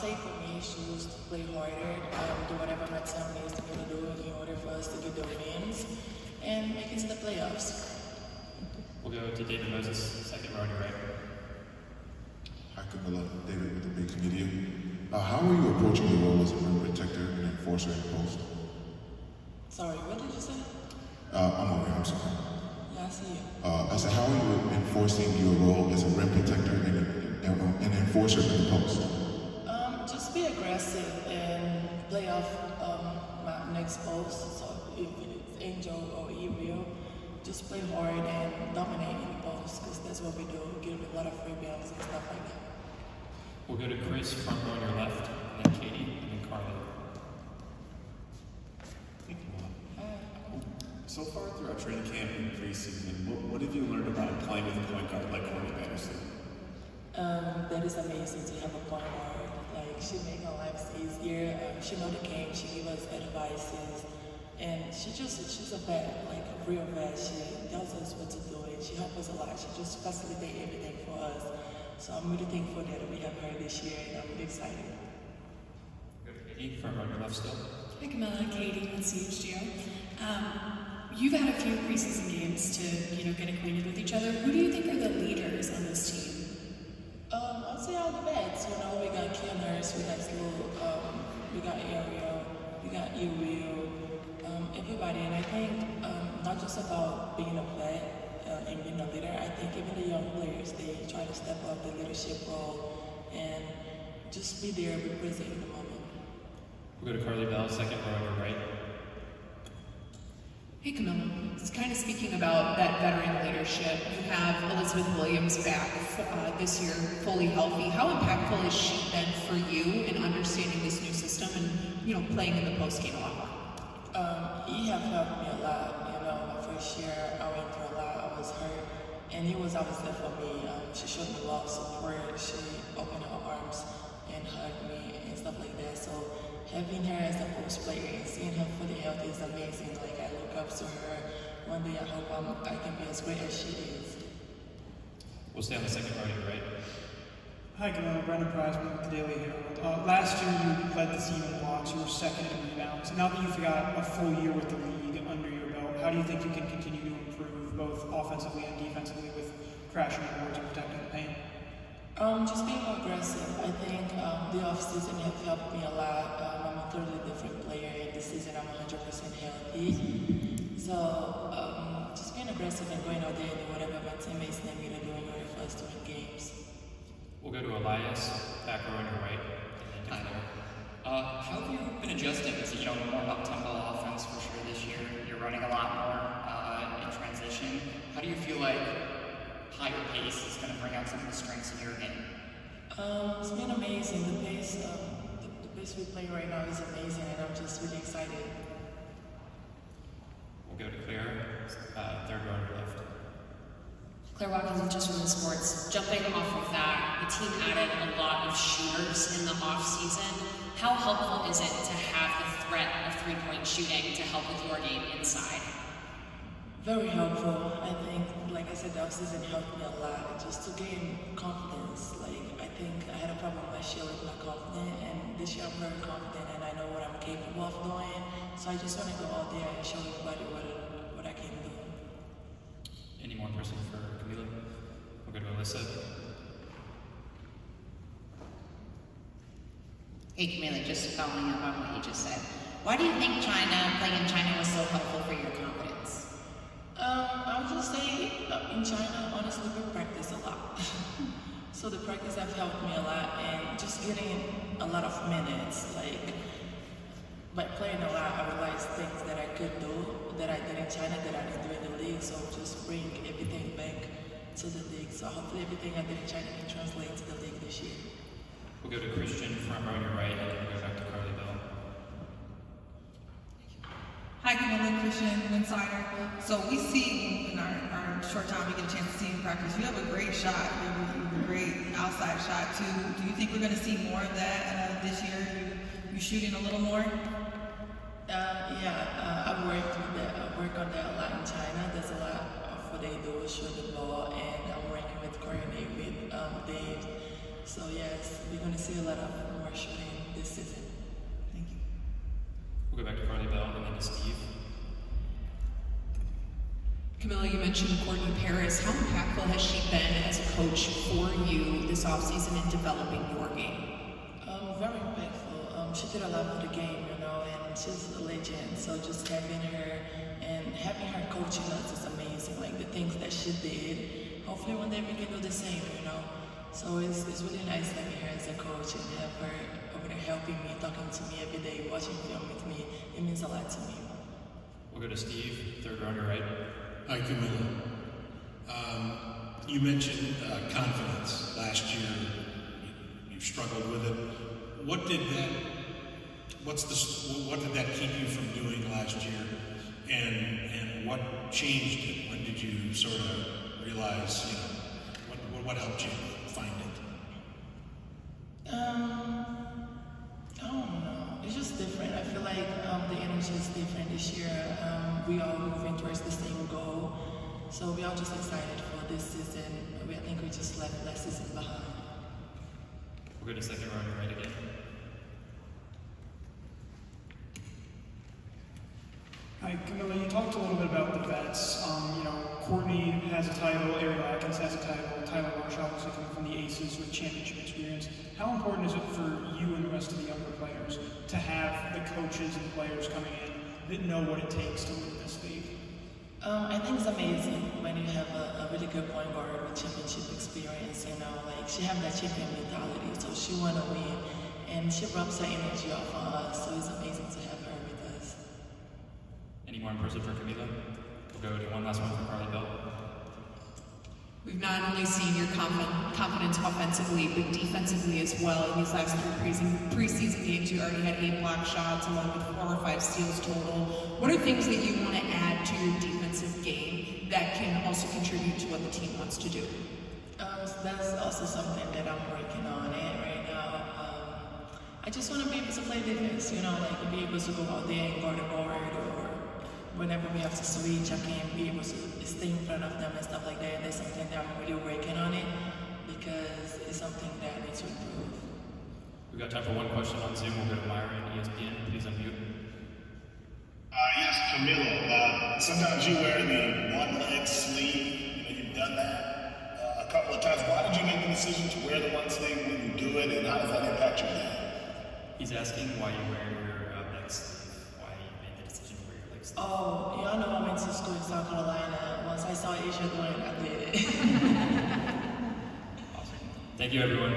say for me, it's just to play harder, do whatever my team needs to do in order for us to get the wins and make it to the playoffs. We'll go to David Moses, second row on your right. Hi, Kamilla. David with the Big Media. How are you approaching your role as a rim protector and enforcer in the post? Sorry, what did you say? I'm over here, I'm sorry. Yeah, I see you. I said, how are you enforcing your role as a rim protector and enforcer in the post? Just be aggressive and play off my next post. So if it's Angel or Uriel, just play hard and dominate in the post because that's what we do. We give a lot of rebounds and stuff like that. We'll go to Chris, front row on your left, and then Katie, and then Carla. Thank you, Mom. So far throughout training camp and preseason, what have you learned about playing with a point guard like Courtney Patterson? That is amazing to have a point guard. Like, she make our lives easier. She know the game. She give us advices. And she's a vet, like a real vet. She tells us what to do and she helps us a lot. She just facilitates everything for us. So I'm really thankful that we have her this year and I'm really excited. Go to Katie, front row on your left still. Hi Kamilla, Katie with CHGO. You've had a few preseason games to, get acquainted with each other. Who do you think are the leaders on this team? I'd say all the vets. We got Killers, we got Slow, we got Ariel, we got Uriel, everybody. And I think not just about being a vet and being a leader, I think even the young players, they try to step up the leadership role and just be there representing the moment. We'll go to Carly Bell, second row on your right. Hey Kamilla, it's kind of speaking about that veteran leadership. You have Elizabeth Williams back this year, fully healthy. How impactful has she been for you in understanding this new system and, playing in the post-game a lot more? He have helped me a lot. My first year, I went through a lot. I was hurt, and he was always there for me. She showed me a lot of support. She opened her arms and hugged me and stuff like that. So having her as a post player and seeing her fully healthy is amazing. Like, I look up to her. One day I hope I can be as great as she is. We'll stay on the second row on your right. Hi, Kamilla. Brendan Prizeman with the Daily Herald. Last year, you led the team in blocks. You were second in rebounds. Now that you've got a full year with the league under your belt, how do you think you can continue to improve both offensively and defensively with crashing the boards and protecting the paint? Just being more aggressive. I think the offseason has helped me a lot. I'm a totally different player, and this season I'm 100% healthy. So just being aggressive and going out there and doing whatever my teammates need me to do in order for us to win games. We'll go to Elias, back row on your right, and then Taylor. How have you been adjusting to a more up-tempo offense for sure this year? You're running a lot more in transition. How do you feel like higher pace is going to bring out some of the strengths in your game? It's been amazing. The pace we play right now is amazing, and I'm just really excited. We'll go to Claire, third row on your left. Claire Watkins with Just Women's Sports. Jumping off of that, the team added a lot of shooters in the off-season. How helpful is it to have the threat of three-point shooting to help with your game inside? Very helpful. I think, like I said, the offseason helped me a lot just to gain confidence. Like, I think I had a problem last year with not confident, and this year I'm very confident and I know what I'm capable of doing. So I just want to go out there and show everybody what I can do. Any more person for Kamilla? We'll go to Alyssa. Hey Kamilla, just following up on what you just said. Why do you think playing in China was so helpful for your confidence? I would just say in China, honestly, we practice a lot. So the practice have helped me a lot, and just getting a lot of minutes. Like, by playing a lot, I realized things that I could do that I did in China that I didn't do in the league. So just bring everything back to the league. So hopefully everything I did in China can translate to the league this year. We'll go to Christian, front row on your right, and then we'll go back to Carly Bell. Hi, Kamilla, Christian, Insider. So we see in our short time we get a chance to see you in practice, you have a great shot. You have a great outside shot too. Do you think we're going to see more of that this year? You shooting a little more? I work on that a lot in China. There's a lot of what they do is shoot the ball, and I'm working with coordinate with Dave. So yes, we're going to see a lot of more shooting this season. Thank you. We'll go back to Carly Bell and then to Steve. Kamilla, you mentioned Courtney Paris. How impactful has she been as a coach for you this offseason in developing your game? Very impactful. She did a lot for the game, you know, and she's a legend. So just having her and having her coaching us is amazing. Like the things that she did. Hopefully one day we can do the same, you know. So it's really nice having her as a coach and have her over there helping me, talking to me every day, watching film with me. It means a lot to me. We'll go to Steve, third row on your right. Hi, Kamilla. You mentioned confidence. Last year, you struggled with it. What did that keep you from doing last year? And what changed it? When did you sort of realize, you know, what helped you find it? I don't know. It's just different. I feel like the energy is different this year. We all moving towards the same goal. So we all just excited for this season. I think we just left last season behind. We'll go to second row on your right again. Hi, Kamilla, you talked a little bit about the vets. You know, Courtney has a title, Ariel Atkins has a title, Tyler Marsh obviously coming from the Aces with championship experience. How important is it for you and the rest of the younger players to have the coaches and players coming in that know what it takes to win this league? I think it's amazing when you have a really good point guard with championship experience, you know, like she have that champion mentality, so she want to win, and she rubs her energy off on us, so it's amazing to have her with us. Any more in person for Kamilla? We'll go to one last one for Carly Bell. We've not only seen your confidence offensively, but defensively as well. In these last three preseason games, you already had 8 block shots along with 4 or 5 steals total. What are things that you want to add to your defensive game that can also contribute to what the team wants to do? That's also something that I'm working on right now. I just want to be able to play defense, you know, like be able to go out there and guard a guard, or whenever we have to switch, I can be able to stay in front of them and stuff like that. That's something that I'm really working on it because it's something that I need to improve. We've got time for one question on Zoom. We'll go to Myra and ESPN. Please unmute. Yes, Kamilla. Sometimes you wear the one leg sleeve. You know, you've done that a couple of times. Why did you make the decision to wear the one sleeve when you do it, and how does that impact your game? He's asking why you wear your leg sleeve. Why you made the decision to wear your leg sleeve. Oh, y'all know I went to school in South Carolina. Once I saw Asia doing it, I did it. Awesome. Thank you, everyone.